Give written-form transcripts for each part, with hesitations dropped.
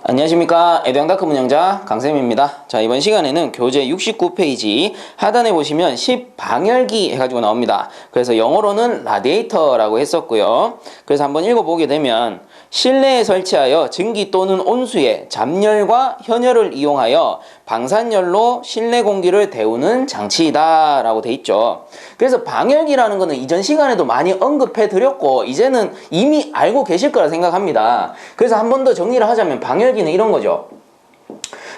안녕하십니까. 에듀앙다크 운영자 강쌤입니다. 자, 이번 시간에는 교재 69페이지 하단에 보시면 10방열기 해가지고 나옵니다. 그래서 영어로는 라디에이터라고 했었고요. 그래서 한번 읽어보게 되면 실내에 설치하여 증기 또는 온수에 잡열과 현열을 이용하여 방산열로 실내 공기를 데우는 장치이다 라고 돼 있죠. 그래서 방열기라는 거는 이전 시간에도 많이 언급해 드렸고 이제는 이미 알고 계실 거라 생각합니다. 그래서 한 번 더 정리를 하자면 방열기는 이런 거죠.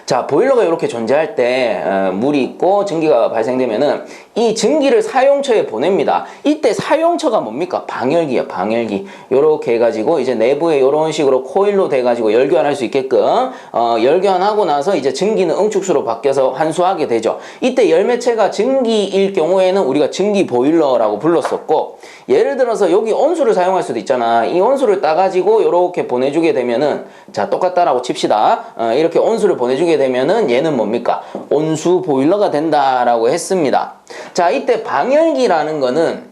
자, 보일러가 이렇게 존재할 때 물이 있고 증기가 발생되면은 이 증기를 사용처에 보냅니다. 이때 사용처가 뭡니까? 방열기야, 방열기. 요렇게 해가지고 이제 내부에 요런 식으로 코일로 돼가지고 열교환할 수 있게끔 열교환하고 나서 이제 증기는 응축수로 바뀌어서 환수하게 되죠. 이때 열매체가 증기일 경우에는 우리가 증기 보일러라고 불렀었고, 예를 들어서 여기 온수를 사용할 수도 있잖아. 이 온수를 따가지고 요렇게 보내주게 되면은, 자, 똑같다라고 칩시다. 이렇게 온수를 보내주게 되면은 얘는 뭡니까? 온수 보일러가 된다라고 했습니다. 자, 이때 방열기라는 거는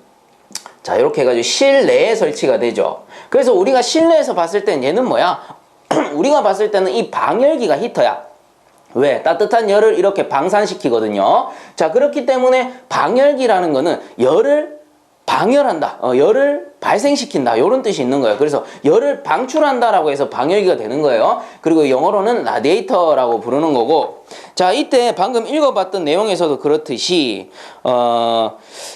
자, 이렇게 해가지고 실내에 설치가 되죠. 그래서 우리가 실내에서 봤을 땐 얘는 뭐야? 우리가 봤을 때는 이 방열기가 히터야. 왜? 따뜻한 열을 이렇게 방산시키거든요. 자, 그렇기 때문에 방열기라는 거는 열을 방열한다. 열을 발생시킨다. 이런 뜻이 있는 거예요. 그래서 열을 방출한다라고 해서 방열기가 되는 거예요. 그리고 영어로는 라디에이터라고 부르는 거고, 자, 이때 방금 읽어봤던 내용에서도 그렇듯이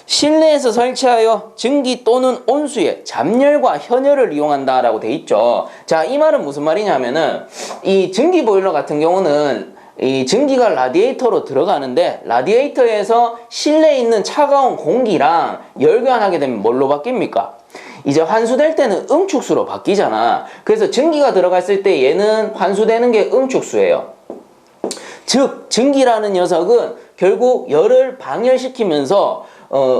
실내에서 설치하여 증기 또는 온수에 잡열과 현열을 이용한다라고 돼 있죠. 자, 이 말은 무슨 말이냐면은 이 증기 보일러 같은 경우는 이 증기가 라디에이터로 들어가는데 라디에이터에서 실내에 있는 차가운 공기랑 열교환하게 되면 뭘로 바뀝니까? 이제 환수될 때는 응축수로 바뀌잖아. 그래서 증기가 들어갔을 때 얘는 환수되는 게 응축수예요. 즉 증기라는 녀석은 결국 열을 방열시키면서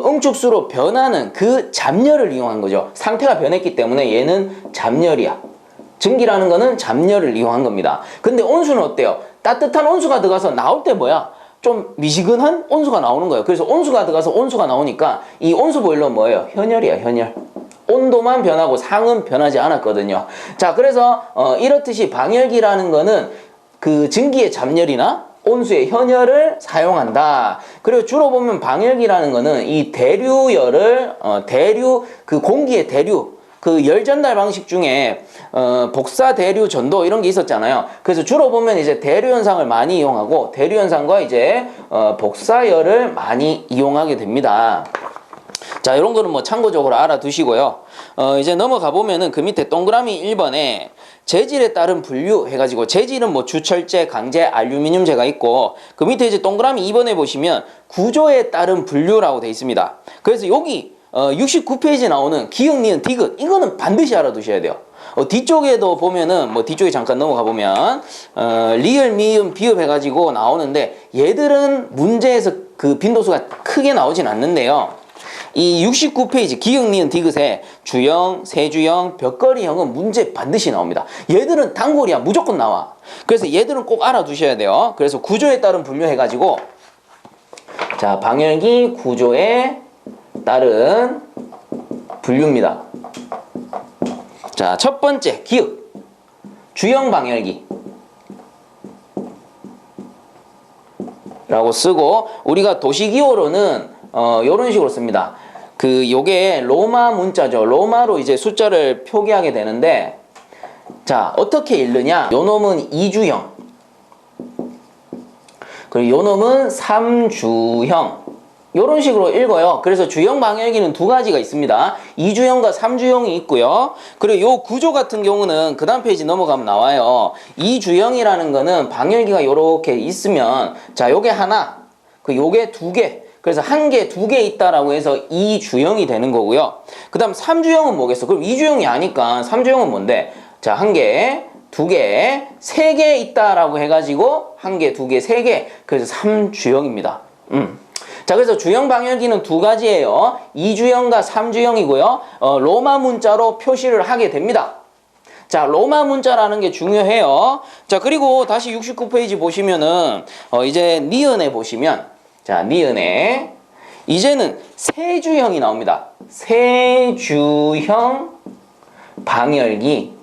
응축수로 변하는 그 잡열을 이용한 거죠. 상태가 변했기 때문에 얘는 잡열이야. 증기라는 거는 잡열을 이용한 겁니다. 근데 온수는 어때요? 따뜻한 온수가 들어가서 나올 때 뭐야? 좀 미지근한 온수가 나오는 거예요. 그래서 온수가 들어가서 온수가 나오니까 이 온수 보일러는 뭐예요? 현열이야, 현열. 온도만 변하고 상은 변하지 않았거든요. 자, 그래서 이렇듯이 방열기라는 거는 그 증기의 잡열이나 온수의 현열을 사용한다. 그리고 주로 보면 방열기라는 거는 이 대류열을 그 공기의 대류, 그 열 전달 방식 중에 복사 대류 전도 이런 게 있었잖아요. 그래서 주로 보면 이제 대류 현상을 많이 이용하고 대류 현상과 이제 복사열을 많이 이용하게 됩니다. 자, 이런 거는 뭐 참고적으로 알아두시고요. 이제 넘어가 보면은 그 밑에 동그라미 1번에 재질에 따른 분류 해가지고 재질은 뭐 주철재, 강재, 알루미늄재가 있고 그 밑에 이제 동그라미 2번에 보시면 구조에 따른 분류라고 되어 있습니다. 그래서 여기 69페이지에 나오는 기역, 니은, 디귿 이거는 반드시 알아두셔야 돼요. 뒤쪽에도 보면은 뭐 뒤쪽에 잠깐 넘어가 보면 리을, 미음, 비읍 해가지고 나오는데 얘들은 문제에서 그 빈도수가 크게 나오진 않는데요. 이 69페이지 기역, 니은, 디귿에 주형, 세주형, 벽걸이형은 문제 반드시 나옵니다. 얘들은 단골이야. 무조건 나와. 그래서 얘들은 꼭 알아두셔야 돼요. 그래서 구조에 따른 분류해가지고 자, 방열기 구조에 따른 분류입니다. 자, 첫 번째 기역 주형 방열기 라고 쓰고 우리가 도시기호로는 요런 식으로 씁니다. 요게 로마 문자죠. 로마로 이제 숫자를 표기하게 되는데 자, 어떻게 읽느냐? 요 놈은 이주형 그리고 요 놈은 삼주형 요런 식으로 읽어요. 그래서 주형 방열기는 두 가지가 있습니다. 이주형과 삼주형이 있고요. 그리고 요 구조 같은 경우는 그 다음 페이지 넘어가면 나와요. 이주형이라는 거는 방열기가 요렇게 있으면 자, 요게 하나, 요게 두 개. 그래서 한 개, 두 개 있다라고 해서 이주형이 되는 거고요. 그 다음 삼주형은 뭐겠어? 그럼 이주형이 아니까 삼주형은 뭔데? 자, 한 개, 두 개, 세 개 있다라고 해가지고 한 개, 두 개, 세 개. 그래서 삼주형입니다. 자, 그래서 주형 방열기는 두 가지예요. 이주형과 삼주형이고요. 로마 문자로 표시를 하게 됩니다. 자, 로마 문자라는 게 중요해요. 자, 그리고 다시 69페이지 보시면은 이제 니은에 보시면 자, 니은에 이제는 세주형이 나옵니다. 세주형 방열기.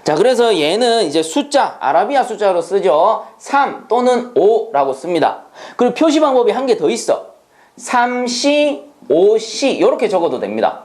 자, 그래서 얘는 이제 숫자, 아라비아 숫자로 쓰죠. 3 또는 5라고 씁니다. 그리고 표시 방법이 한 개 더 있어. 3C, 5C 이렇게 적어도 됩니다.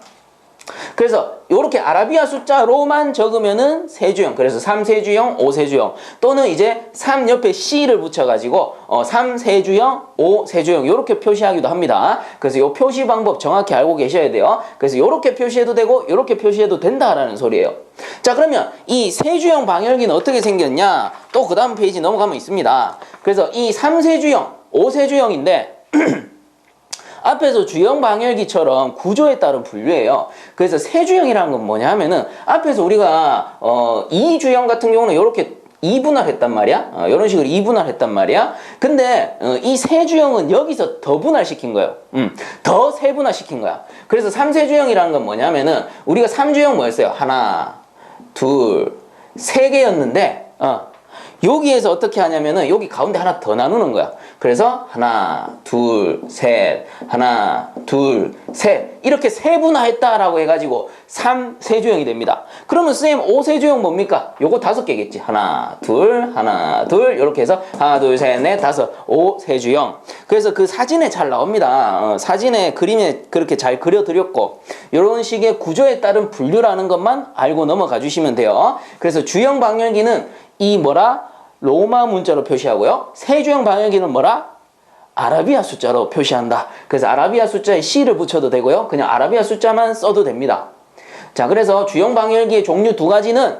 그래서 이렇게 아라비아 숫자로만 적으면은 세주형, 그래서 3세주형, 5세주형, 또는 이제 3 옆에 C를 붙여가지고 3세주형, 5세주형 이렇게 표시하기도 합니다. 그래서 이 표시 방법 정확히 알고 계셔야 돼요. 그래서 이렇게 표시해도 되고 이렇게 표시해도 된다라는 소리예요. 자, 그러면 이 세주형 방열기는 어떻게 생겼냐? 또 그 다음 페이지 넘어가면 있습니다. 그래서 이 3세주형, 5세주형인데 앞에서 주형 방열기처럼 구조에 따른 분류예요. 그래서 세주형이라는 건 뭐냐 하면은 앞에서 우리가 이주형 같은 경우는 이렇게 2분할했단 말이야. 이런 식으로 2분할했단 말이야. 근데 이 세주형은 여기서 더 분할시킨 거예요. 더 세분화시킨 거야. 그래서 3세주형이라는 건 뭐냐면은 우리가 3주형 뭐였어요? 하나, 둘, 세 개였는데 여기에서 어떻게 하냐면은 여기 가운데 하나 더 나누는 거야. 그래서 하나, 둘, 셋, 하나, 둘, 셋 이렇게 세분화했다라고 해가지고 3세주형이 됩니다. 그러면 쌤 5세주형 뭡니까? 요거 5개겠지. 하나, 둘 이렇게 해서 하나, 둘, 셋, 넷, 다섯, 5세주형. 그래서 그 사진에 잘 나옵니다. 사진에 그림에 그렇게 잘 그려드렸고 이런 식의 구조에 따른 분류라는 것만 알고 넘어가 주시면 돼요. 그래서 주형 방열기는 이 로마 문자로 표시하고요. 세주형 방열기는 아라비아 숫자로 표시한다. 그래서 아라비아 숫자에 C를 붙여도 되고요. 그냥 아라비아 숫자만 써도 됩니다. 자, 그래서 주형 방열기의 종류 두 가지는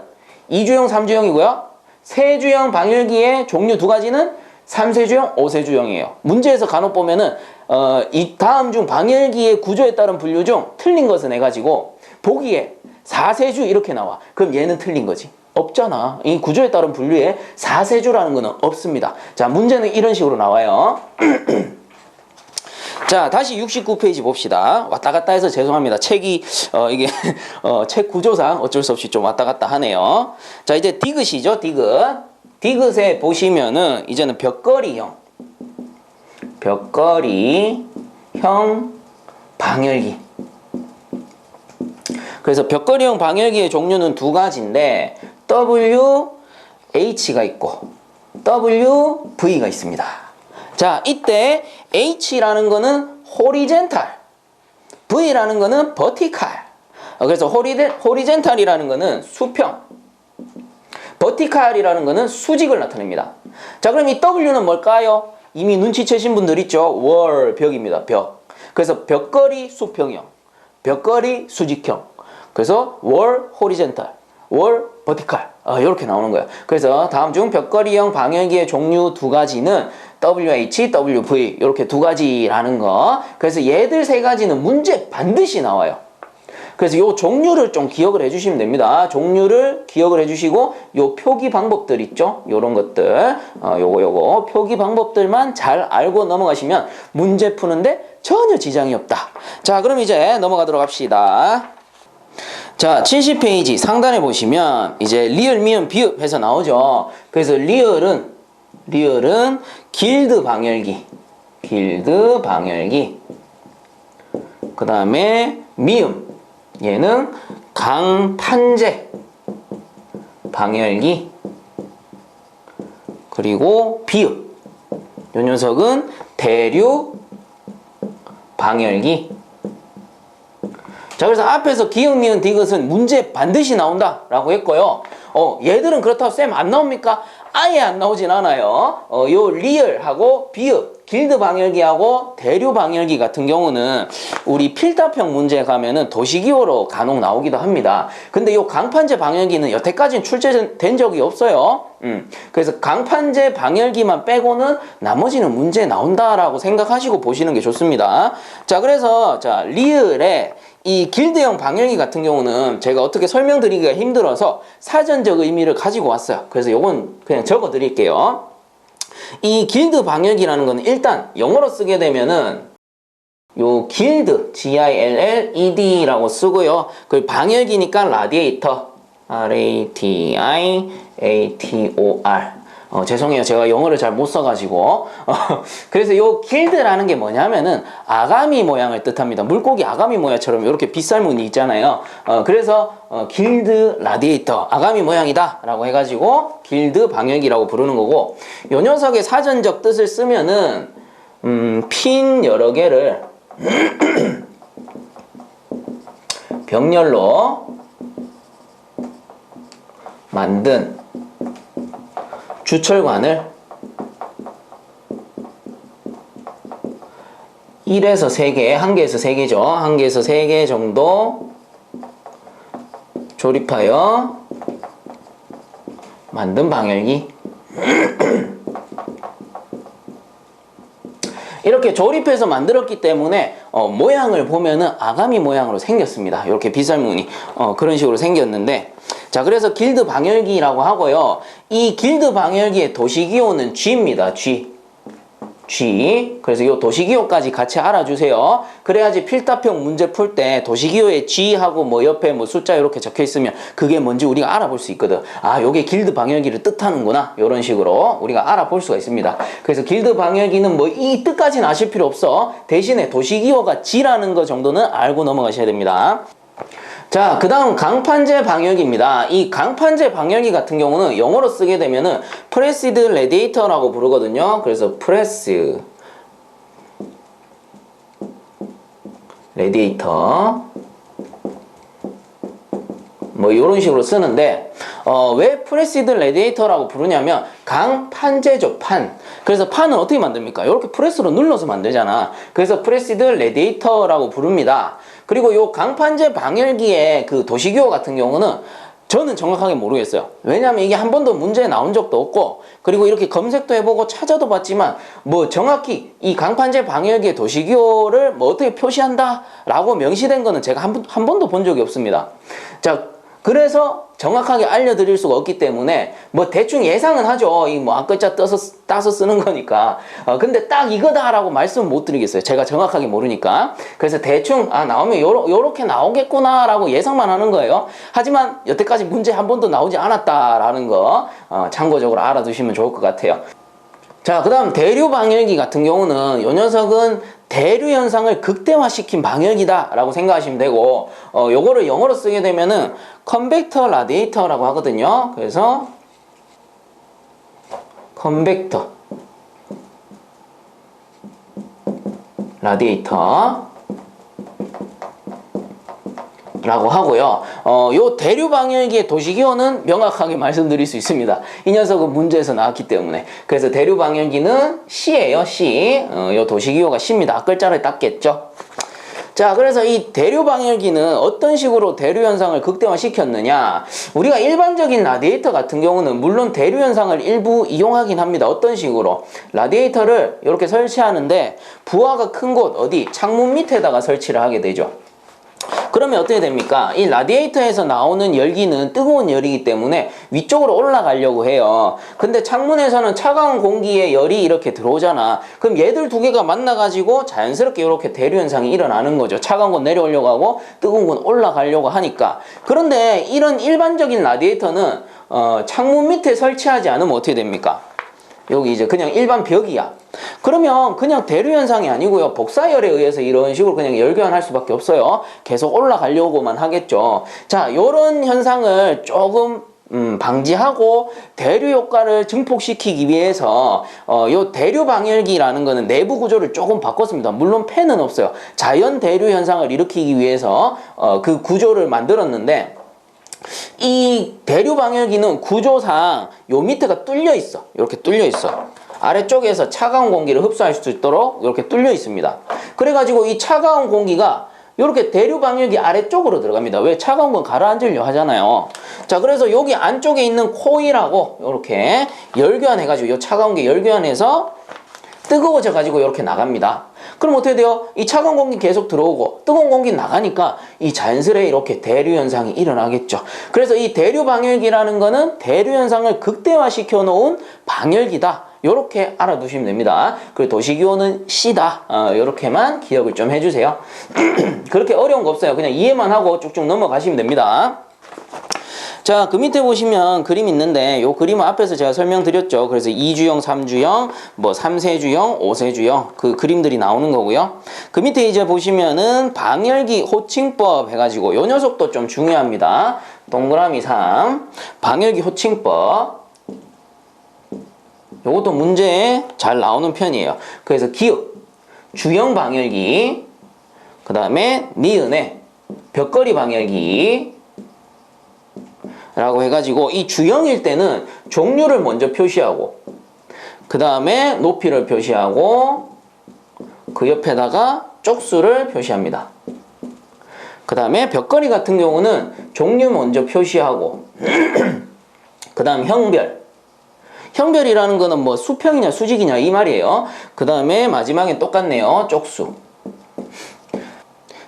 2주형, 3주형이고요. 세주형 방열기의 종류 두 가지는 3세주형, 5세주형이에요. 문제에서 간혹 보면은 이 다음 중 방열기의 구조에 따른 분류 중 틀린 것은 해가지고 보기에 4세주 이렇게 나와. 그럼 얘는 틀린 거지. 없잖아. 이 구조에 따른 분류에 4세주라는 거는 없습니다. 자, 문제는 이런 식으로 나와요. 자, 다시 69페이지 봅시다. 왔다 갔다 해서 죄송합니다. 책이 이게 책 구조상 어쩔 수 없이 좀 왔다 갔다 하네요. 자, 이제 디귿이죠. 디귿에 보시면은 이제는 벽걸이형 방열기. 그래서 벽걸이형 방열기의 종류는 두 가지인데 WH가 있고 WV가 있습니다. 자, 이때 H라는 거는 호리젠탈, V라는 거는 버티칼. 그래서 호리젠탈이라는 거는 수평, 버티칼이라는 거는 수직을 나타냅니다. 자, 그럼 이 W는 뭘까요? 이미 눈치채신 분들 있죠? 벽입니다. 벽. 그래서 벽걸이 수평형, 벽걸이 수직형. 그래서 호리젠탈, 버티칼 이렇게 나오는 거예요. 그래서 다음 중 벽걸이형 방열기의 종류 두 가지는 WH, WV 이렇게 두 가지라는 거. 그래서 얘들 세 가지는 문제 반드시 나와요. 그래서 요 종류를 좀 기억을 해주시면 됩니다. 종류를 기억을 해주시고 요 표기 방법들 있죠? 요런 것들 요거 표기 방법들만 잘 알고 넘어가시면 문제 푸는데 전혀 지장이 없다. 자, 그럼 이제 넘어가도록 합시다. 자, 70페이지 상단에 보시면 이제 리을, 미음, 비읍 해서 나오죠. 그래서 리을은 길드 방열기. 그 다음에 미음, 얘는 강판제 방열기. 그리고 비읍, 요 녀석은 대류 방열기. 자, 그래서 앞에서 기역, 미은, 디귿은 문제 반드시 나온다 라고 했고요. 얘들은 그렇다고 쌤 안 나옵니까? 아예 안 나오진 않아요. 요 리을하고 비읍, 길드 방열기하고 대류 방열기 같은 경우는 우리 필답형 문제 가면은 도시기호로 간혹 나오기도 합니다. 근데 요 강판제 방열기는 여태까지는 출제된 적이 없어요. 그래서 강판제 방열기만 빼고는 나머지는 문제에 나온다라고 생각하시고 보시는 게 좋습니다. 자, 그래서 리을의 이 길드형 방열기 같은 경우는 제가 어떻게 설명드리기가 힘들어서 사전적 의미를 가지고 왔어요. 그래서 요건 그냥 적어 드릴게요. 이 길드 방열기라는 거는 일단 영어로 쓰게 되면은 요 길드 GILLED라고 쓰고요. 그 방열기니까 라디에이터 RADIATOR 죄송해요. 제가 영어를 잘 못 써가지고. 그래서 요 길드라는 게 뭐냐면은 아가미 모양을 뜻합니다. 물고기 아가미 모양처럼 이렇게 빗살무늬 있잖아요. 그래서 길드 라디에이터, 아가미 모양이다 라고 해가지고 길드 방열기라고 부르는 거고, 요 녀석의 사전적 뜻을 쓰면은 핀 여러 개를 병렬로 만든 주철관을 1에서 3개, 1개에서 3개죠. 1개에서 3개 정도 조립하여 만든 방열기. 이렇게 조립해서 만들었기 때문에 모양을 보면은 아가미 모양으로 생겼습니다. 이렇게 빗살무늬 그런 식으로 생겼는데, 자, 그래서 길드 방열기라고 하고요. 이 길드 방열기의 도시기호는 G입니다. G. 그래서 이 도시기호까지 같이 알아주세요. 그래야지 필답형 문제 풀 때 도시기호에 G하고 뭐 옆에 뭐 숫자 이렇게 적혀 있으면 그게 뭔지 우리가 알아볼 수 있거든. 아, 요게 길드 방열기를 뜻하는구나. 이런 식으로 우리가 알아볼 수가 있습니다. 그래서 길드 방열기는 뭐 이 뜻까지는 아실 필요 없어. 대신에 도시기호가 G라는 거 정도는 알고 넘어가셔야 됩니다. 자, 그 다음 강판제 방열기입니다. 이 강판제 방열기 같은 경우는 영어로 쓰게 되면은 프레시드 레디에이터라고 부르거든요. 그래서 프레스 레디에이터 뭐 이런 식으로 쓰는데, 왜 프레시드 레디에이터라고 부르냐면 강판제죠. 판. 그래서 판은 어떻게 만듭니까? 이렇게 프레스로 눌러서 만들잖아. 그래서 프레시드 레디에이터라고 부릅니다. 그리고 요 강판제 방열기의 그 도시기호 같은 경우는 저는 정확하게 모르겠어요. 왜냐면 이게 한 번도 문제에 나온 적도 없고, 그리고 이렇게 검색도 해보고 찾아도 봤지만 뭐 정확히 이 강판제 방열기의 도시기호를 뭐 어떻게 표시한다 라고 명시된 거는 제가 한 번도 본 적이 없습니다. 자, 그래서 정확하게 알려드릴 수가 없기 때문에 뭐 대충 예상은 하죠. 이 뭐 앞글자 따서 쓰는 거니까. 근데 딱 이거다라고 말씀은 못 드리겠어요. 제가 정확하게 모르니까. 그래서 대충 나오면 요렇게 나오겠구나 라고 예상만 하는 거예요. 하지만 여태까지 문제 한 번도 나오지 않았다라는 거 참고적으로 알아두시면 좋을 것 같아요. 자, 그 다음 대류 방열기 같은 경우는 요 녀석은 대류 현상을 극대화시킨 방열기다 라고 생각하시면 되고, 요거를 영어로 쓰게 되면은 컨벡터 라디에이터라고 하거든요. 그래서 컨벡터 라디에이터 라고 하고요. 요 대류 방열기의 도시기호는 명확하게 말씀드릴 수 있습니다. 이 녀석은 문제에서 나왔기 때문에. 그래서 대류 방열기는 C예요. C. 요 도시기호가 C입니다. 앞글자를 땄겠죠. 자, 그래서 이 대류 방열기는 어떤 식으로 대류 현상을 극대화시켰느냐? 우리가 일반적인 라디에이터 같은 경우는 물론 대류 현상을 일부 이용하긴 합니다. 어떤 식으로? 라디에이터를 이렇게 설치하는데 부하가 큰 곳 어디? 창문 밑에다가 설치를 하게 되죠. 그러면 어떻게 됩니까? 이 라디에이터에서 나오는 열기는 뜨거운 열이기 때문에 위쪽으로 올라가려고 해요. 근데 창문에서는 차가운 공기에 열이 이렇게 들어오잖아. 그럼 얘들 두 개가 만나가지고 자연스럽게 이렇게 대류 현상이 일어나는 거죠. 차가운 건 내려오려고 하고 뜨거운 건 올라가려고 하니까. 그런데 이런 일반적인 라디에이터는 창문 밑에 설치하지 않으면 어떻게 됩니까? 여기 이제 그냥 일반 벽이야. 그러면 그냥 대류 현상이 아니고요. 복사열에 의해서 이런 식으로 그냥 열교환할 수밖에 없어요. 계속 올라가려고만 하겠죠. 자, 요런 현상을 조금 방지하고 대류 효과를 증폭시키기 위해서 요 대류 방열기라는 거는 내부 구조를 조금 바꿨습니다. 물론 팬은 없어요. 자연 대류 현상을 일으키기 위해서 그 구조를 만들었는데, 이 대류 방열기는 구조상 요 밑에가 뚫려 있어. 이렇게 뚫려 있어. 아래쪽에서 차가운 공기를 흡수할 수 있도록 이렇게 뚫려 있습니다. 그래가지고 이 차가운 공기가 이렇게 대류 방열기 아래쪽으로 들어갑니다. 왜? 차가운 건 가라앉으려 하잖아요. 자, 그래서 여기 안쪽에 있는 코일하고 이렇게 열교환해가지고 이 차가운 게 열교환해서 뜨거워져 가지고 이렇게 나갑니다. 그럼 어떻게 돼요? 이 차가운 공기 계속 들어오고 뜨거운 공기 나가니까 이 자연스레 이렇게 대류 현상이 일어나겠죠. 그래서 이 대류 방열기라는 거는 대류 현상을 극대화시켜 놓은 방열기다. 요렇게 알아두시면 됩니다. 그리고 도시기호는 C다. 요렇게만 기억을 좀 해주세요. 그렇게 어려운 거 없어요. 그냥 이해만 하고 쭉쭉 넘어가시면 됩니다. 자, 그 밑에 보시면 그림 있는데 요 그림은 앞에서 제가 설명드렸죠. 그래서 2주형, 3주형, 뭐 3세주형, 5세주형 그 그림들이 나오는 거고요. 그 밑에 이제 보시면은 방열기 호칭법 해가지고 요 녀석도 좀 중요합니다. 동그라미 3 방열기 호칭법. 요것도 문제에 잘 나오는 편이에요. 그래서 기읍, 주형 방열기, 그 다음에 니은에 벽걸이 방열기 라고 해가지고 이 주형일 때는 종류를 먼저 표시하고 그 다음에 높이를 표시하고 그 옆에다가 쪽수를 표시합니다. 그 다음에 벽걸이 같은 경우는 종류 먼저 표시하고 그 다음 형별. 형별이라는 거는 뭐 수평이냐 수직이냐 이 말이에요. 그 다음에 마지막엔 똑같네요. 쪽수.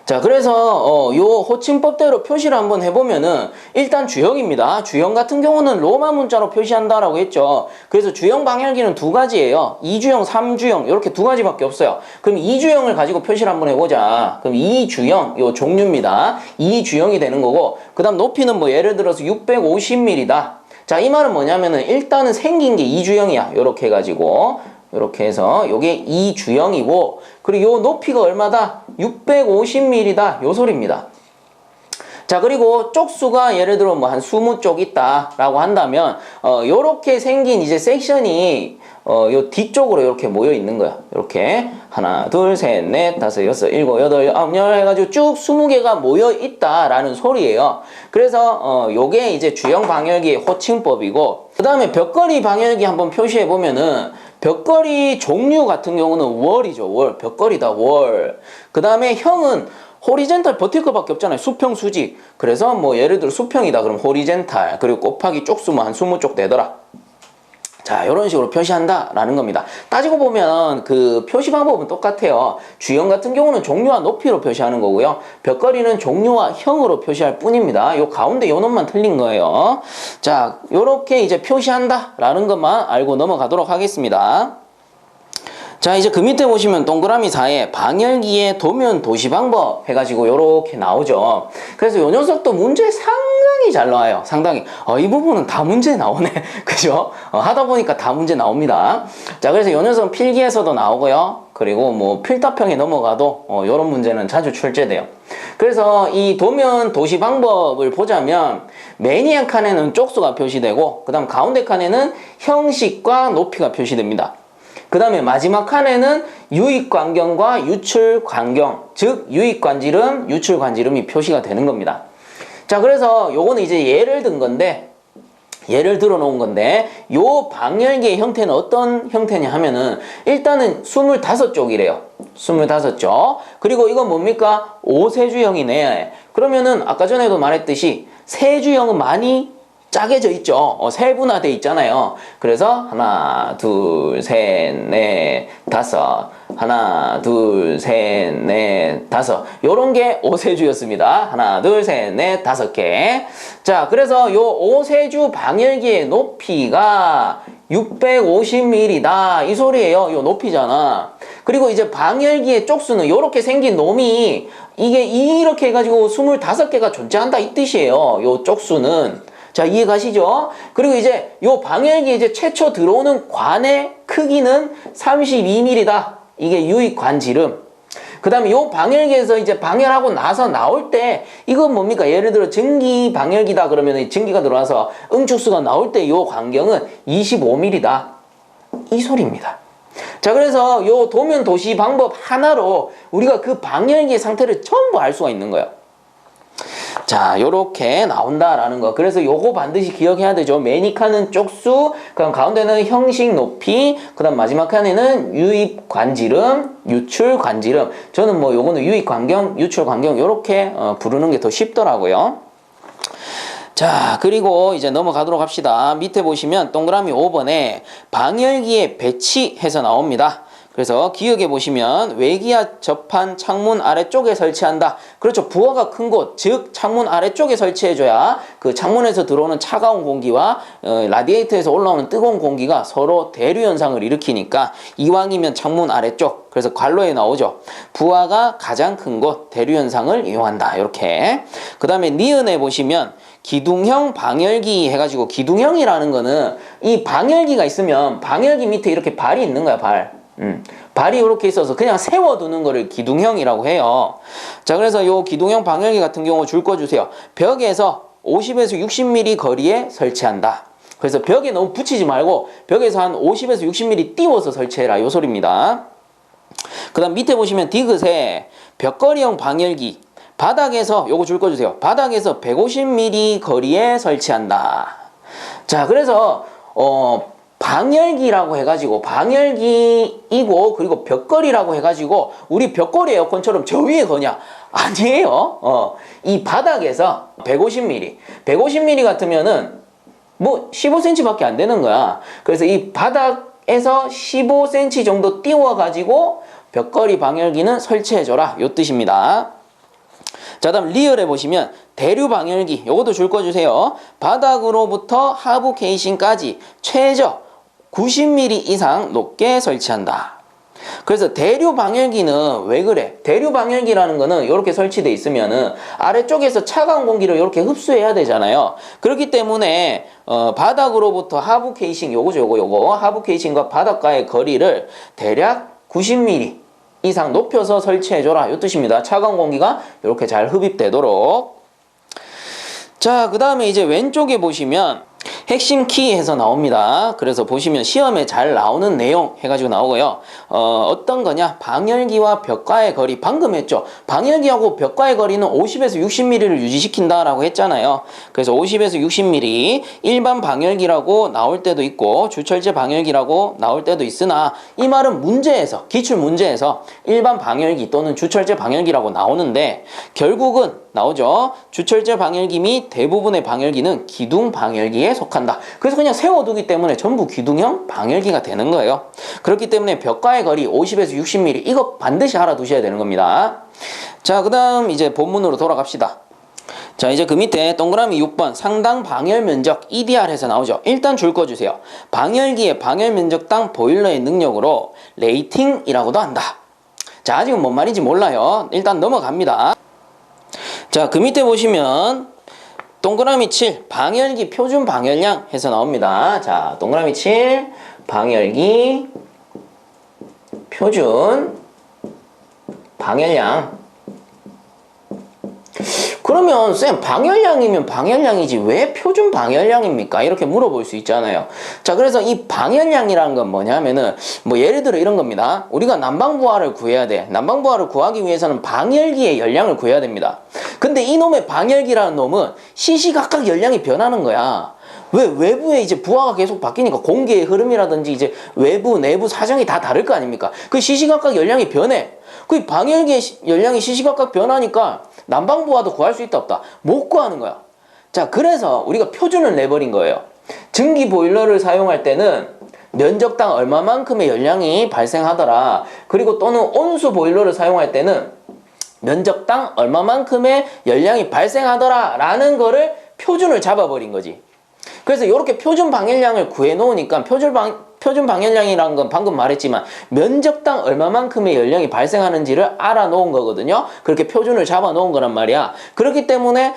자, 그래서 요 호칭법대로 표시를 한번 해보면은 일단 주형입니다. 주형 같은 경우는 로마 문자로 표시한다라고 했죠. 그래서 주형 방열기는 두 가지예요. 2주형, 3주형 이렇게 두 가지밖에 없어요. 그럼 2주형을 가지고 표시를 한번 해보자. 그럼 2주형 요 종류입니다. 2주형이 되는 거고 그 다음 높이는 뭐 예를 들어서 650mm다. 자, 이 말은 뭐냐면은 일단은 생긴 게 2주형이야. 요렇게 해가지고 이렇게 해서 요게 2주형이고 그리고 요 높이가 얼마다? 650mm다. 요 소리입니다. 자, 그리고 쪽수가 예를 들어 뭐 한 20쪽 있다 라고 한다면 요렇게 생긴 이제 섹션이 요 뒤쪽으로 이렇게 모여 있는 거야. 이렇게 하나, 둘, 셋, 넷, 다섯, 여섯, 일곱, 여덟, 아홉, 열 해가지고 쭉 20개가 모여 있다라는 소리예요. 그래서 요게 이제 주형 방열기의 호칭법이고 그 다음에 벽걸이 방열기 한번 표시해 보면은 벽걸이 종류 같은 경우는 월이죠. 월. 벽걸이다. 월. 그 다음에 형은 호리젠탈 버티컬밖에 없잖아요. 수평, 수직. 그래서 뭐 예를 들어 수평이다. 그럼 호리젠탈. 그리고 곱하기 쪽수면 한 20쪽 되더라. 자, 이런 식으로 표시한다라는 겁니다. 따지고 보면 그 표시 방법은 똑같아요. 주형 같은 경우는 종류와 높이로 표시하는 거고요. 벽걸이는 종류와 형으로 표시할 뿐입니다. 요 가운데 요 놈만 틀린 거예요. 자, 요렇게 이제 표시한다라는 것만 알고 넘어가도록 하겠습니다. 자, 이제 그 밑에 보시면 동그라미 4에 방열기의 도면 도시 방법 해가지고 요렇게 나오죠. 그래서 요 녀석도 문제 상당히 잘 나와요. 상당히. 이 부분은 다 문제 나오네. 그죠? 하다 보니까 다 문제 나옵니다. 자, 그래서 요 녀석은 필기에서도 나오고요. 그리고 뭐 필답형에 넘어가도 요런 문제는 자주 출제돼요. 그래서 이 도면 도시 방법을 보자면 매니악 칸에는 쪽수가 표시되고 그 다음 가운데 칸에는 형식과 높이가 표시됩니다. 그 다음에 마지막 칸에는 유입관경과 유출관경, 즉 유입관지름, 유출관지름이 표시가 되는 겁니다. 자, 그래서 요거는 이제 예를 든 건데 예를 들어 놓은 건데 요 방열기의 형태는 어떤 형태냐 하면은 일단은 25쪽이래요. 25쪽. 그리고 이건 뭡니까? 5세주형이네. 그러면은 아까 전에도 말했듯이 세주형은 많이 짜게져 있죠. 세분화돼 있잖아요. 그래서 하나, 둘, 셋, 넷, 다섯. 하나, 둘, 셋, 넷, 다섯. 요런 게 5세주였습니다. 하나, 둘, 셋, 넷, 다섯 개. 자, 그래서 요 5세주 방열기의 높이가 650mm다. 이 소리예요. 요 높이잖아. 그리고 이제 방열기의 쪽수는 요렇게 생긴 놈이 이게 이렇게 해가지고 25개가 존재한다. 이 뜻이에요. 요 쪽수는. 자, 이해 가시죠? 그리고 이제 요 방열기에 이제 최초 들어오는 관의 크기는 32mm다. 이게 유입관지름. 그 다음에 요 방열기에서 이제 방열하고 나서 나올 때 이건 뭡니까? 예를 들어 전기 방열기다 그러면 전기가 들어와서 응축수가 나올 때 요 광경은 25mm다. 이 소리입니다. 자, 그래서 요 도면 도시 방법 하나로 우리가 그 방열기의 상태를 전부 알 수가 있는 거예요. 자, 요렇게 나온다라는 거. 그래서 요거 반드시 기억해야 되죠. 매니 칸은 쪽수, 그다음 가운데는 형식 높이, 그다음 마지막 칸에는 유입 관지름, 유출 관지름. 저는 뭐 요거는 유입 관경, 유출 관경 요렇게 부르는 게 더 쉽더라고요. 자, 그리고 이제 넘어가도록 합시다. 밑에 보시면 동그라미 5번에 방열기에 배치해서 나옵니다. 그래서 기역에 보시면 외기압 접한 창문 아래쪽에 설치한다. 그렇죠. 부하가 큰 곳, 즉 창문 아래쪽에 설치해줘야 그 창문에서 들어오는 차가운 공기와 라디에이터에서 올라오는 뜨거운 공기가 서로 대류 현상을 일으키니까 이왕이면 창문 아래쪽, 그래서 관로에 나오죠. 부하가 가장 큰 곳, 대류 현상을 이용한다. 이렇게. 그 다음에 니은에 보시면 기둥형 방열기 해가지고, 기둥형이라는 거는 이 방열기가 있으면 방열기 밑에 이렇게 발이 있는 거야, 발. 발이 이렇게 있어서 그냥 세워두는 거를 기둥형이라고 해요. 자, 그래서 요 기둥형 방열기 같은 경우 줄 거 주세요. 벽에서 50에서 60mm 거리에 설치한다. 그래서 벽에 너무 붙이지 말고 벽에서 한 50에서 60mm 띄워서 설치해라, 요 소리입니다. 그 다음 밑에 보시면 디귿에 벽걸이형 방열기, 바닥에서 요거 줄 거 주세요. 바닥에서 150mm 거리에 설치한다. 자, 그래서 방열기라고 해가지고, 방열기이고 그리고 벽걸이라고 해가지고 우리 벽걸이 에어컨처럼 저 위에 거냐? 아니에요. 이 바닥에서 150mm 같으면은 뭐 15cm 밖에 안 되는 거야. 그래서 이 바닥에서 15cm 정도 띄워가지고 벽걸이 방열기는 설치해줘라, 요 뜻입니다. 자, 다음 리얼에 보시면 대류 방열기, 요것도 줄 거 주세요. 바닥으로부터 하부 케이싱까지 최저 90mm 이상 높게 설치한다. 그래서 대류 방열기는 왜 그래? 대류 방열기라는 거는 이렇게 설치되어 있으면은 아래쪽에서 차가운 공기를 이렇게 흡수해야 되잖아요. 그렇기 때문에 바닥으로부터 하부 케이싱, 요거 하부 케이싱과 바닥과의 거리를 대략 90mm 이상 높여서 설치해줘라, 요 뜻입니다. 차가운 공기가 이렇게 잘 흡입되도록. 자, 그 다음에 이제 왼쪽에 보시면 핵심 키 해서 나옵니다. 그래서 보시면 시험에 잘 나오는 내용 해가지고 나오고요. 어떤 거냐? 방열기와 벽과의 거리, 방금 했죠. 방열기하고 벽과의 거리는 50에서 60mm를 유지시킨다라고 했잖아요. 그래서 50에서 60mm, 일반 방열기라고 나올 때도 있고 주철제 방열기라고 나올 때도 있으나, 이 말은 문제에서, 기출 문제에서 일반 방열기 또는 주철제 방열기라고 나오는데 결국은 나오죠. 주철제 방열기 및 대부분의 방열기는 기둥 방열기에 속한다. 그래서 그냥 세워두기 때문에 전부 기둥형 방열기가 되는 거예요. 그렇기 때문에 벽과의 거리 50에서 60mm, 이거 반드시 알아두셔야 되는 겁니다. 자, 그 다음 이제 본문으로 돌아갑시다. 자, 이제 그 밑에 동그라미 6번 상당 방열 면적 EDR에서 나오죠. 일단 줄 거 주세요. 방열기의 방열 면적당 보일러의 능력으로 레이팅이라고도 한다. 자, 아직은 뭔 말인지 몰라요. 일단 넘어갑니다. 자, 그 밑에 보시면 동그라미 7 방열기 표준 방열량 해서 나옵니다. 자, 동그라미 7 방열기 표준 방열량. 그러면 쌤, 방열량이면 방열량이지 왜 표준 방열량입니까? 이렇게 물어볼 수 있잖아요. 자, 그래서 이 방열량이라는 건 뭐냐면은 뭐 예를 들어 이런 겁니다. 우리가 난방부하를 구해야 돼. 난방부하를 구하기 위해서는 방열기의 열량을 구해야 됩니다. 근데 이놈의 방열기라는 놈은 시시각각 열량이 변하는 거야. 왜? 외부에 이제 부하가 계속 바뀌니까 공기의 흐름이라든지 이제 외부 내부 사정이 다 다를 거 아닙니까? 그 시시각각 열량이 변해. 그 방열기의 열량이 시시각각 변하니까 난방부하도 구할 수 있다 없다? 못 구하는 거야. 자, 그래서 우리가 표준을 내버린 거예요. 증기 보일러를 사용할 때는 면적당 얼마만큼의 열량이 발생하더라. 그리고 또는 온수 보일러를 사용할 때는 면적당 얼마만큼의 열량이 발생하더라 라는 거를 표준을 잡아버린 거지. 그래서 이렇게 표준 방열량을 구해 놓으니까, 표준 방열량이라는 건 방금 말했지만 면적당 얼마만큼의 열량이 발생하는지를 알아 놓은 거거든요. 그렇게 표준을 잡아 놓은 거란 말이야. 그렇기 때문에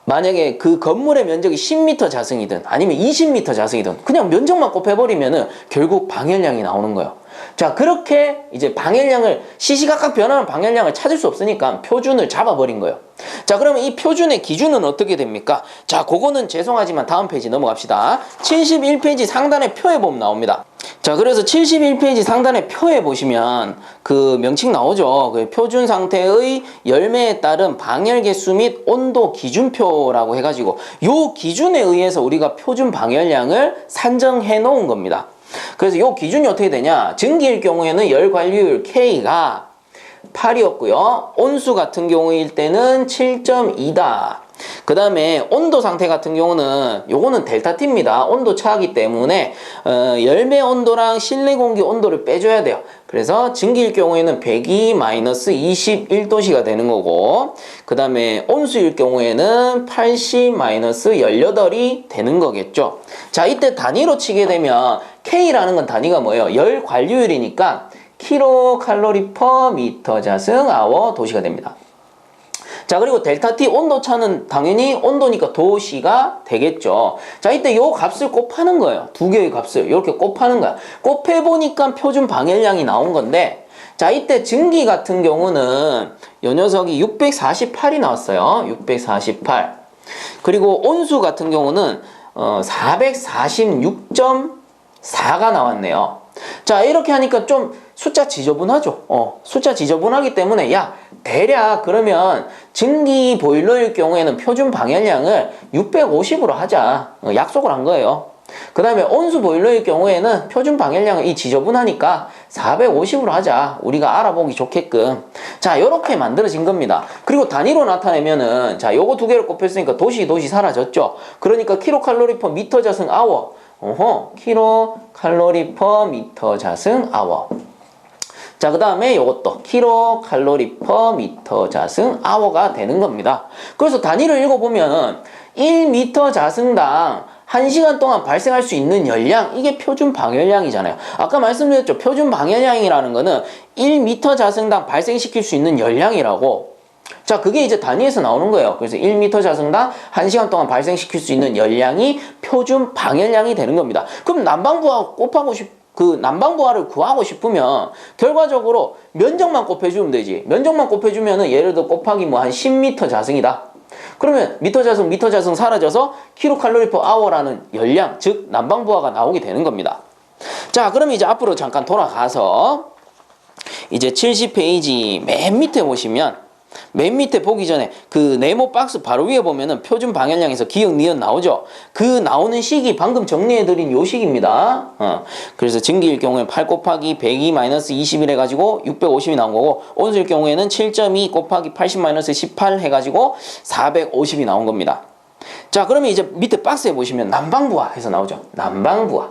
만약에 그 건물의 면적이 10m 자승이든 아니면 20m 자승이든 그냥 면적만 곱해버리면은 결국 방열량이 나오는 거예요. 자, 그렇게 이제 방열량을, 시시각각 변하는 방열량을 찾을 수 없으니까 표준을 잡아버린 거예요. 자, 그러면 이 표준의 기준은 어떻게 됩니까? 자, 그거는 죄송하지만 다음 페이지 넘어갑시다. 71페이지 상단의 표에 보면 나옵니다. 자, 그래서 71페이지 상단의 표에 보시면 그 명칭 나오죠. 그 표준 상태의 열매에 따른 방열 개수 및 온도 기준표라고 해가지고 요 기준에 의해서 우리가 표준 방열량을 산정해 놓은 겁니다. 그래서 요 기준이 어떻게 되냐? 증기일 경우에는 열 관리율 K가 8이었고요. 온수 같은 경우일 때는 7.2다. 그 다음에 온도 상태 같은 경우는 요거는 델타 T입니다. 온도 차이기 때문에 열매 온도랑 실내 공기 온도를 빼줘야 돼요. 그래서 증기일 경우에는 102-21도씨가 되는 거고, 그 다음에 온수일 경우에는 80-18이 되는 거겠죠. 자, 이때 단위로 치게 되면 K라는 건 단위가 뭐예요? 열 관류율이니까 kcal/m 도시가 됩니다. 자, 그리고 델타 T 온도 차는 당연히 온도니까 도시가 되겠죠. 자, 이때 요 값을 곱하는 거예요. 두 개의 값을 이렇게 곱하는 거야. 곱해보니까 표준 방열량이 나온 건데, 자, 이때 증기 같은 경우는 요 녀석이 648이 나왔어요. 648. 그리고 온수 같은 경우는 446.4가 나왔네요. 자, 이렇게 하니까 좀 숫자 지저분하죠. 숫자 지저분하기 때문에 야, 대략 그러면 증기 보일러일 경우에는 표준 방열량을 650으로 하자. 약속을 한 거예요. 그 다음에 온수 보일러일 경우에는 표준 방열량은 이 지저분하니까 450으로 하자. 우리가 알아보기 좋게끔. 자, 요렇게 만들어진 겁니다. 그리고 단위로 나타내면은, 자, 요거 두 개를 곱했으니까 도시 사라졌죠. 그러니까 킬로칼로리 퍼 미터 자승 아워. 킬로칼로리 퍼 미터 자승 아워. 자, 그 다음에 요것도 킬로칼로리 퍼 미터 자승 아워가 되는 겁니다. 그래서 단위를 읽어보면 1미터 자승당 1시간 동안 발생할 수 있는 열량, 이게 표준 방열량이잖아요. 아까 말씀드렸죠. 표준 방열량이라는 거는 1미터 자승당 발생시킬 수 있는 열량이라고. 자, 그게 이제 단위에서 나오는 거예요. 그래서 1미터 자승당 1시간 동안 발생시킬 수 있는 열량이 표준 방열량이 되는 겁니다. 그럼 난방부하를 구하고 싶으면 결과적으로 면적만 곱해주면 되지. 면적만 곱해주면은 예를 들어 곱하기 뭐 한 10m 자승이다. 그러면 미터 자승 사라져서 킬로칼로리 퍼 아워라는 열량, 즉 난방부하가 나오게 되는 겁니다. 자, 그럼 이제 앞으로 잠깐 돌아가서 이제 70페이지 맨 밑에 보시면, 맨 밑에 보기 전에 그 네모 박스 바로 위에 보면은 표준 방열량에서 기억, 니은 나오죠. 그 나오는 식이 방금 정리해드린 요 식입니다. 그래서 증기일 경우에 8 곱하기 102-21 해가지고 650이 나온 거고, 온수일 경우에는 7.2 곱하기 80-18 해가지고 450이 나온 겁니다. 자, 그러면 이제 밑에 박스에 보시면 난방부하 해서 나오죠. 난방부하.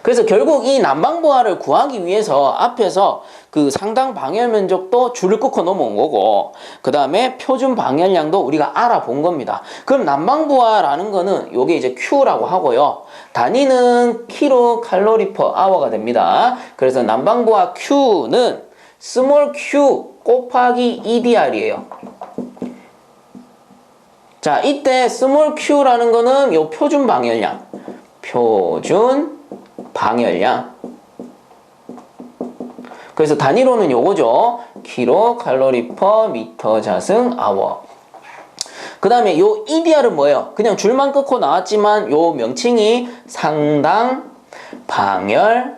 그래서 결국 이 난방부하를 구하기 위해서 앞에서 그 상당 방열 면적도 줄을 끊고 넘어온 거고, 그 다음에 표준 방열량도 우리가 알아본 겁니다. 그럼 난방부하라는 거는 요게 이제 Q라고 하고요. 단위는 킬로칼로리 퍼 아워가 됩니다. 그래서 난방부하 Q는 스몰 q 곱하기 EDR이에요. 자, 이때 스몰 q라는 거는 요 표준 방열량. 표준 방열량. 그래서 단위로는 요거죠. 킬로칼로리 퍼 미터 자승 아워. 그 다음에 요 EDR은 뭐예요? 그냥 줄만 끊고 나왔지만 요 명칭이 상당 방열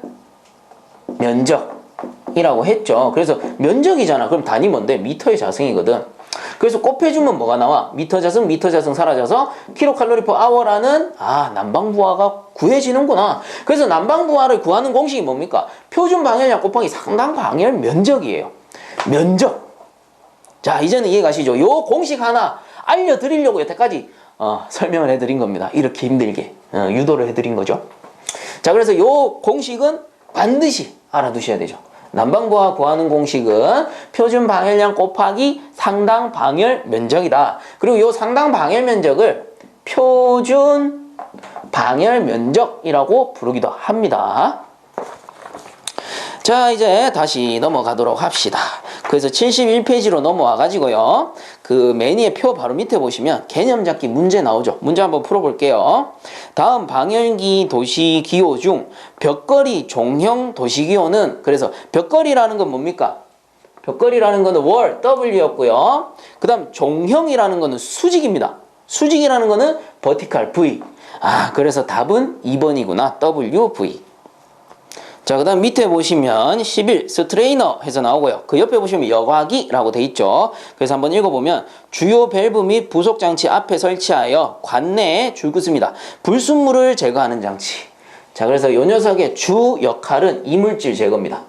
면적이라고 했죠. 그래서 면적이잖아. 그럼 단위 뭔데? 미터의 자승이거든. 그래서 곱해주면 뭐가 나와? 미터 자승 사라져서 킬로칼로리 퍼 아워라는 난방부하가 구해지는구나. 그래서 난방부하를 구하는 공식이 뭡니까? 표준 방열량 곱하기 상당 방열 면적이에요. 면적. 자, 이제는 이해가시죠? 요 공식 하나 알려드리려고 여태까지 설명을 해드린 겁니다. 이렇게 힘들게 유도를 해드린 거죠. 자, 그래서 요 공식은 반드시 알아두셔야 되죠. 난방부하 구하는 공식은 표준 방열량 곱하기 상당 방열 면적이다. 그리고 요 상당 방열 면적을 표준 방열 면적이라고 부르기도 합니다. 자, 이제 다시 넘어가도록 합시다. 그래서 71페이지로 넘어와 가지고요. 그 매니의 표 바로 밑에 보시면 개념 잡기 문제 나오죠. 문제 한번 풀어볼게요. 다음 방열기 도시기호 중 벽걸이 종형 도시기호는, 그래서 벽걸이라는 건 뭡니까? 벽걸이라는 거는 월 W였고요. 그 다음 종형이라는 거는 수직입니다. 수직이라는 거는 버티칼 V. 그래서 답은 2번이구나. WV. 자, 그 다음 밑에 보시면 11 스트레이너 해서 나오고요. 그 옆에 보시면 여과기라고 돼 있죠. 그래서 한번 읽어보면 주요 밸브 및 부속 장치 앞에 설치하여 관내에 줄 긋습니다. 불순물을 제거하는 장치. 자, 그래서 이 녀석의 주 역할은 이물질 제거입니다.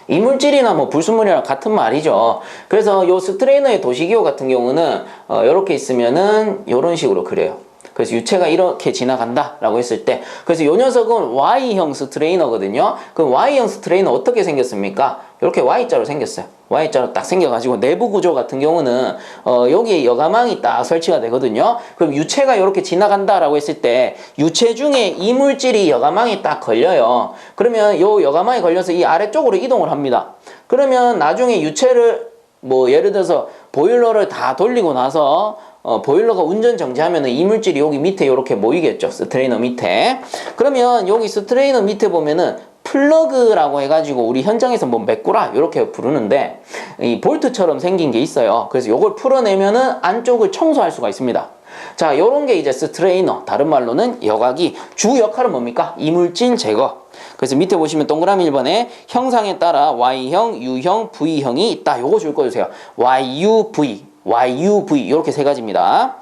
이물질이나 뭐 불순물이랑 같은 말이죠. 그래서 요 스트레이너의 도시기호 같은 경우는 이렇게 있으면은 이런 식으로 그려요. 그래서 유체가 이렇게 지나간다 라고 했을 때, 그래서 요 녀석은 Y형 스트레이너거든요. 그럼 Y형 스트레이너 어떻게 생겼습니까? 이렇게 Y자로 생겼어요. Y자로 딱 생겨가지고 내부 구조 같은 경우는 여기에 여가망이 딱 설치가 되거든요. 그럼 유체가 이렇게 지나간다 라고 했을 때 유체 중에 이물질이 여가망에 딱 걸려요. 그러면 요 여가망에 걸려서 이 아래쪽으로 이동을 합니다. 그러면 나중에 유체를 뭐 예를 들어서 보일러를 다 돌리고 나서 보일러가 운전 정지하면 이물질이 여기 밑에 이렇게 모이겠죠. 스트레이너 밑에. 그러면 여기 스트레이너 밑에 보면은 플러그라고 해가지고 우리 현장에서 뭐 메꾸라 이렇게 부르는데 이 볼트처럼 생긴 게 있어요. 그래서 요걸 풀어내면은 안쪽을 청소할 수가 있습니다. 자, 요런 게 이제 스트레이너, 다른 말로는 여과기. 주 역할은 뭡니까? 이물질 제거. 그래서 밑에 보시면 동그라미 1번에 형상에 따라 Y형, U형, V형이 있다. 요거 줄 거주세요. YUV, YUV 이렇게 세 가지입니다.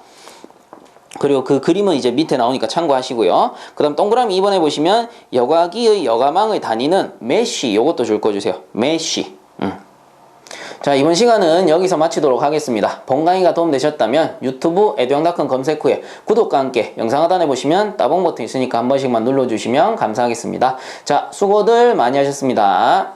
그리고 그 그림은 이제 밑에 나오니까 참고하시고요. 그 다음 동그라미 2번에 보시면 여과기의 여가망의 단위는 메쉬, 요것도 줄 거주세요. 메쉬. 자, 이번 시간은 여기서 마치도록 하겠습니다. 본 강의가 도움되셨다면 유튜브 에듀앙닷컴 검색 후에 구독과 함께 영상 하단에 보시면 따봉 버튼 있으니까 한 번씩만 눌러주시면 감사하겠습니다. 자, 수고들 많이 하셨습니다.